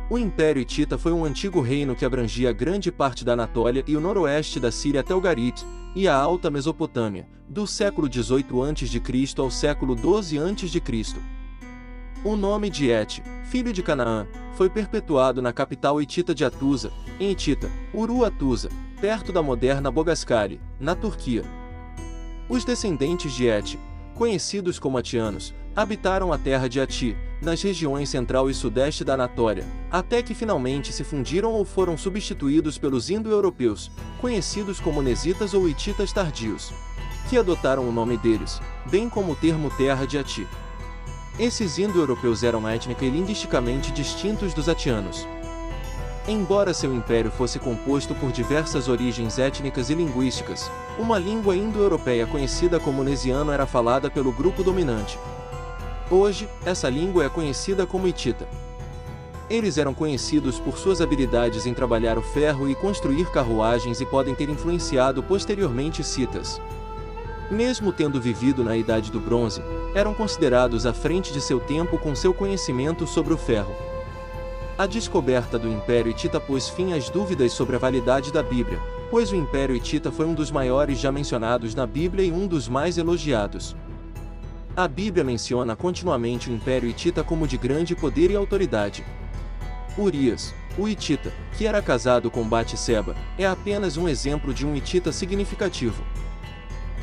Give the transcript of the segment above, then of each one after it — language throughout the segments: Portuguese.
O Império Hitita foi um antigo reino que abrangia grande parte da Anatólia e o noroeste da Síria até o Ugarit e a Alta Mesopotâmia, do século XVIII a.C. ao século XII a.C. O nome de Et, filho de Canaã, foi perpetuado na capital hitita de Atusa, em Hitita, Uru-Atusa, perto da moderna Boğazkale, na Turquia. Os descendentes de Et, conhecidos como atianos, habitaram a terra de Ati, nas regiões central e sudeste da Anatólia, até que finalmente se fundiram ou foram substituídos pelos indo-europeus, conhecidos como Nesitas ou Hititas tardios, que adotaram o nome deles, bem como o termo terra de Ati. Esses indo-europeus eram étnica e linguisticamente distintos dos atianos. Embora seu império fosse composto por diversas origens étnicas e linguísticas, uma língua indo-europeia conhecida como nesiano era falada pelo grupo dominante. Hoje, essa língua é conhecida como hitita. Eles eram conhecidos por suas habilidades em trabalhar o ferro e construir carruagens e podem ter influenciado posteriormente citas. Mesmo tendo vivido na Idade do Bronze, eram considerados à frente de seu tempo com seu conhecimento sobre o ferro. A descoberta do Império Hitita pôs fim às dúvidas sobre a validade da Bíblia, pois o Império Hitita foi um dos maiores já mencionados na Bíblia e um dos mais elogiados. A Bíblia menciona continuamente o Império Hitita como de grande poder e autoridade. Urias, o Hitita, que era casado com Batseba, é apenas um exemplo de um Hitita significativo.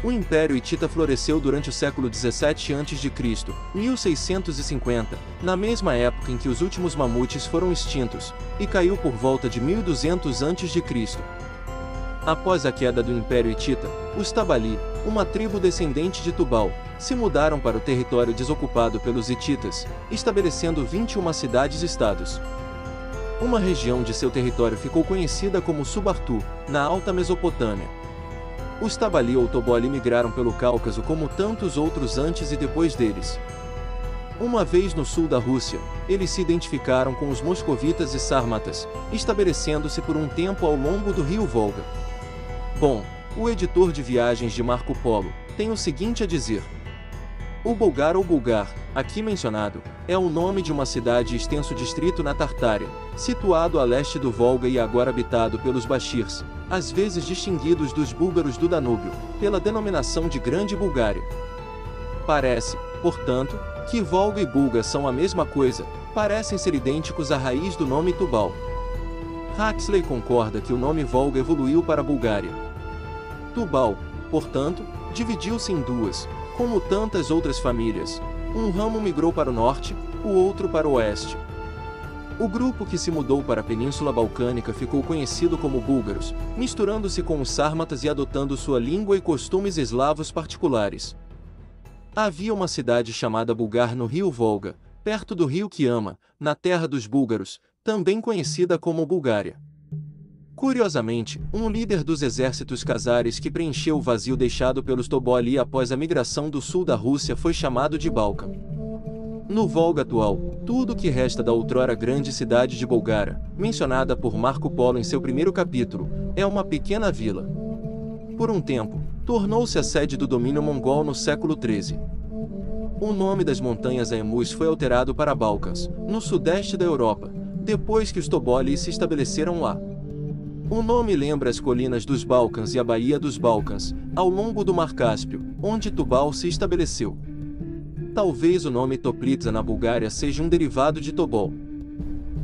O Império Hitita floresceu durante o século 17 a.C., 1650, na mesma época em que os últimos mamutes foram extintos, e caiu por volta de 1200 a.C. Após a queda do Império Hitita, os Tabali, uma tribo descendente de Tubal, se mudaram para o território desocupado pelos hititas, estabelecendo 21 cidades-estados. Uma região de seu território ficou conhecida como Subartu, na Alta Mesopotâmia. Os Tabali ou Toboli migraram pelo Cáucaso como tantos outros antes e depois deles. Uma vez no sul da Rússia, eles se identificaram com os moscovitas e sármatas, estabelecendo-se por um tempo ao longo do rio Volga. Bom, o editor de viagens de Marco Polo tem o seguinte a dizer: o Bulgar ou Bulgar, aqui mencionado, é o nome de uma cidade e extenso distrito na Tartária, situado a leste do Volga e agora habitado pelos Bashirs, às vezes distinguidos dos búlgaros do Danúbio, pela denominação de Grande Bulgária. Parece, portanto, que Volga e Bulga são a mesma coisa, parecem ser idênticos à raiz do nome Tubal. Huxley concorda que o nome Volga evoluiu para a Bulgária. Tubal, portanto, dividiu-se em duas, como tantas outras famílias. Um ramo migrou para o norte, o outro para o oeste. O grupo que se mudou para a Península Balcânica ficou conhecido como búlgaros, misturando-se com os sármatas e adotando sua língua e costumes eslavos particulares. Havia uma cidade chamada Bulgar no rio Volga, perto do rio Kiama, na terra dos búlgaros, também conhecida como Bulgária. Curiosamente, um líder dos exércitos cazares que preencheu o vazio deixado pelos Toboli após a migração do sul da Rússia foi chamado de Balca. No Volga atual, tudo o que resta da outrora grande cidade de Bulgária, mencionada por Marco Polo em seu primeiro capítulo, é uma pequena vila. Por um tempo, tornou-se a sede do domínio mongol no século XIII. O nome das montanhas Aemus foi alterado para Balcãs, no sudeste da Europa, depois que os Toboli se estabeleceram lá. O nome lembra as colinas dos Balcãs e a Baía dos Balcãs, ao longo do Mar Cáspio, onde Tubal se estabeleceu. Talvez o nome Toplica na Bulgária seja um derivado de Tobol.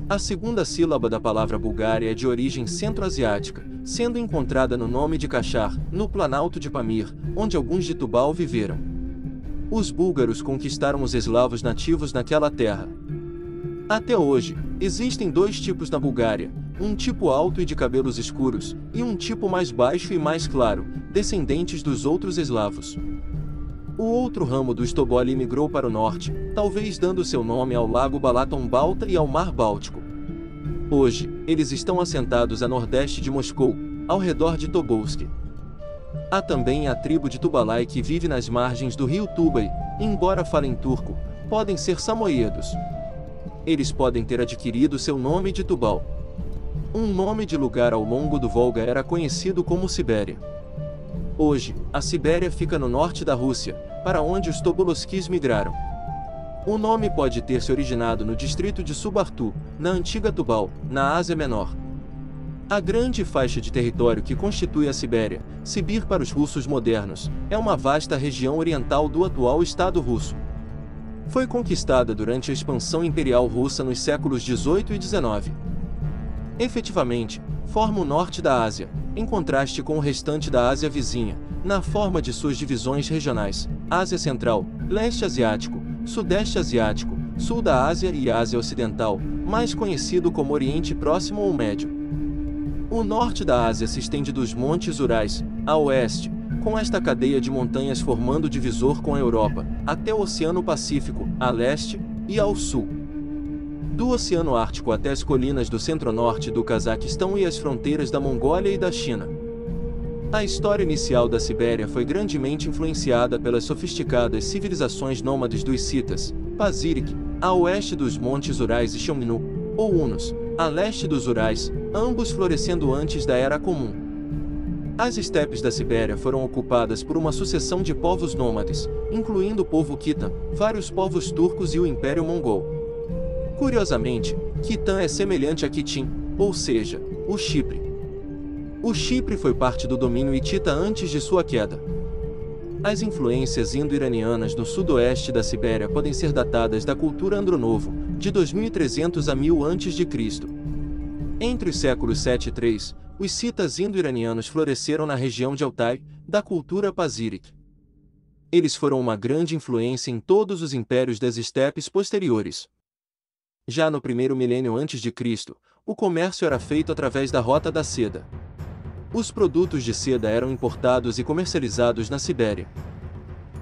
A segunda sílaba da palavra Bulgária é de origem centro-asiática, sendo encontrada no nome de Kachar, no Planalto de Pamir, onde alguns de Tubal viveram. Os búlgaros conquistaram os eslavos nativos naquela terra. Até hoje, existem dois tipos na Bulgária, um tipo alto e de cabelos escuros, e um tipo mais baixo e mais claro, descendentes dos outros eslavos. O outro ramo dos Toboli migrou para o norte, talvez dando seu nome ao lago Balaton-Balta e ao Mar Báltico. Hoje, eles estão assentados a nordeste de Moscou, ao redor de Tobolsk. Há também a tribo de Tubalai que vive nas margens do rio Tuba e, embora falem turco, podem ser samoiedos. Eles podem ter adquirido seu nome de Tubal. Um nome de lugar ao longo do Volga era conhecido como Sibéria. Hoje, a Sibéria fica no norte da Rússia, para onde os Tobolskis migraram. O nome pode ter se originado no distrito de Subartu, na antiga Tubal, na Ásia Menor. A grande faixa de território que constitui a Sibéria, Sibir para os russos modernos, é uma vasta região oriental do atual Estado russo. Foi conquistada durante a expansão imperial russa nos séculos XVIII e XIX. Efetivamente, forma o norte da Ásia, em contraste com o restante da Ásia vizinha, na forma de suas divisões regionais: Ásia Central, Leste Asiático, Sudeste Asiático, Sul da Ásia e Ásia Ocidental, mais conhecido como Oriente Próximo ou Médio. O norte da Ásia se estende dos Montes Urais, a oeste, com esta cadeia de montanhas formando divisor com a Europa, até o Oceano Pacífico, a leste, e ao sul. Do Oceano Ártico até as colinas do centro-norte do Cazaquistão e as fronteiras da Mongólia e da China. A história inicial da Sibéria foi grandemente influenciada pelas sofisticadas civilizações nômades dos Citas, Pazyryk, a oeste dos Montes Urais e Xiongnu, ou Hunos, a leste dos Urais, ambos florescendo antes da Era Comum. As estepes da Sibéria foram ocupadas por uma sucessão de povos nômades, incluindo o povo Khitan, vários povos turcos e o Império Mongol. Curiosamente, Khitan é semelhante a Khitim, ou seja, o Chipre. O Chipre foi parte do domínio hitita antes de sua queda. As influências indo-iranianas no sudoeste da Sibéria podem ser datadas da cultura Andronovo, de 2300 a 1000 a.C. Entre os séculos 7 e 3, os citas indo-iranianos floresceram na região de Altai, da cultura Pazyryk. Eles foram uma grande influência em todos os impérios das estepes posteriores. Já no primeiro milênio antes de Cristo, o comércio era feito através da Rota da Seda. Os produtos de seda eram importados e comercializados na Sibéria.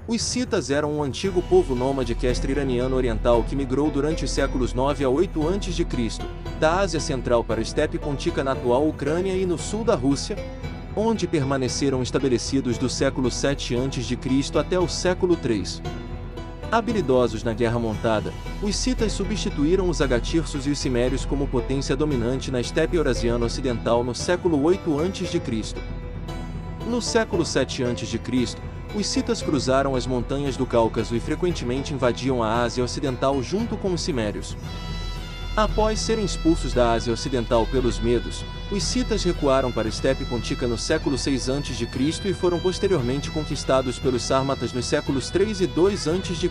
Os citas eram um antigo povo nômade equestre iraniano oriental que migrou durante os séculos 9 a 8 a.C., da Ásia Central para a estepe pontica na atual Ucrânia e no sul da Rússia, onde permaneceram estabelecidos do século 7 a.C. até o século 3. Habilidosos na guerra montada, os citas substituíram os agatirsos e os cimérios como potência dominante na estepe eurasiana ocidental no século 8 a.C. No século 7 a.C., os citas cruzaram as montanhas do Cáucaso e frequentemente invadiam a Ásia Ocidental junto com os cimérios. Após serem expulsos da Ásia Ocidental pelos medos, os citas recuaram para a estepe pontica no século 6 a.C. e foram posteriormente conquistados pelos sármatas nos séculos 3 e 2 a.C.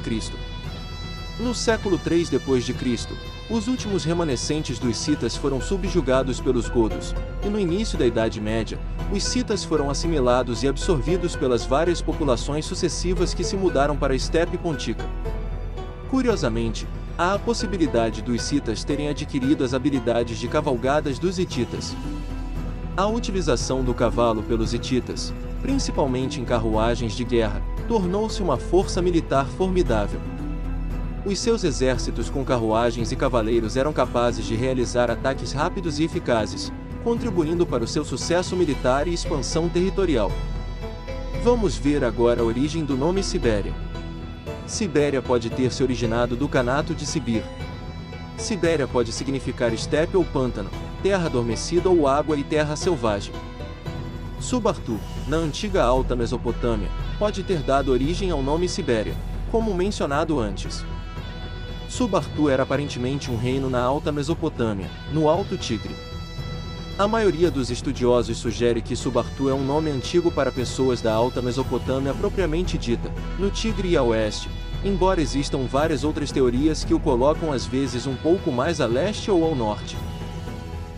No século 3 d.C., os últimos remanescentes dos citas foram subjugados pelos godos, e no início da Idade Média, os citas foram assimilados e absorvidos pelas várias populações sucessivas que se mudaram para a estepe pontica. Curiosamente, há a possibilidade dos citas terem adquirido as habilidades de cavalgadas dos hititas. A utilização do cavalo pelos hititas, principalmente em carruagens de guerra, tornou-se uma força militar formidável. Os seus exércitos com carruagens e cavaleiros eram capazes de realizar ataques rápidos e eficazes, contribuindo para o seu sucesso militar e expansão territorial. Vamos ver agora a origem do nome Sibéria. Sibéria pode ter se originado do Kanato de Sibir. Sibéria pode significar estepe ou pântano, terra adormecida ou água e terra selvagem. Subartu, na antiga Alta Mesopotâmia, pode ter dado origem ao nome Sibéria, como mencionado antes. Subartu era aparentemente um reino na Alta Mesopotâmia, no Alto Tigre. A maioria dos estudiosos sugere que Subartu é um nome antigo para pessoas da Alta Mesopotâmia propriamente dita, no Tigre e a oeste, embora existam várias outras teorias que o colocam às vezes um pouco mais a leste ou ao norte.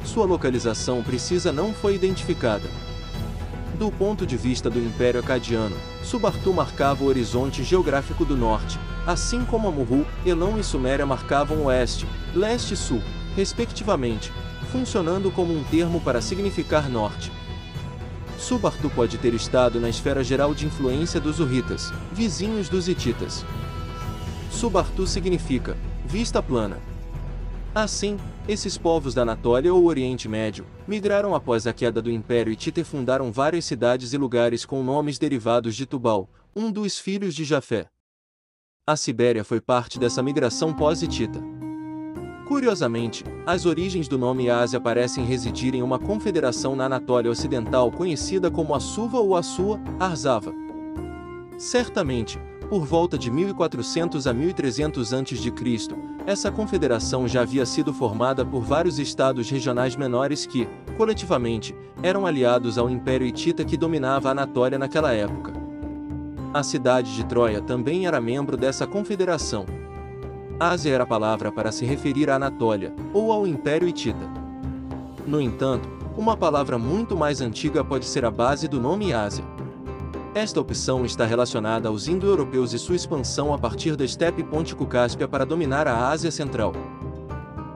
Sua localização precisa não foi identificada. Do ponto de vista do Império Acadiano, Subartu marcava o horizonte geográfico do norte, assim como Amurru, Elão e Suméria marcavam oeste, leste e sul, respectivamente, funcionando como um termo para significar norte. Subartu pode ter estado na esfera geral de influência dos hurritas, vizinhos dos hititas. Subartu significa vista plana. Assim, esses povos da Anatólia ou Oriente Médio migraram após a queda do Império Hitita e fundaram várias cidades e lugares com nomes derivados de Tubal, um dos filhos de Jafé. A Sibéria foi parte dessa migração pós-hitita. Curiosamente, as origens do nome Ásia parecem residir em uma confederação na Anatólia Ocidental conhecida como Assuva ou Assua, Arzava. Certamente, Por volta de 1400 a 1300 a.C., essa confederação já havia sido formada por vários estados regionais menores que, coletivamente, eram aliados ao Império Hitita que dominava a Anatólia naquela época. A cidade de Troia também era membro dessa confederação. Ásia era a palavra para se referir à Anatólia, ou ao Império Hitita. No entanto, uma palavra muito mais antiga pode ser a base do nome Ásia. Esta opção está relacionada aos indo-europeus e sua expansão a partir da estepe Pôntico-Cáspia para dominar a Ásia Central.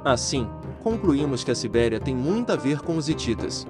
Assim, concluímos que a Sibéria tem muito a ver com os hititas.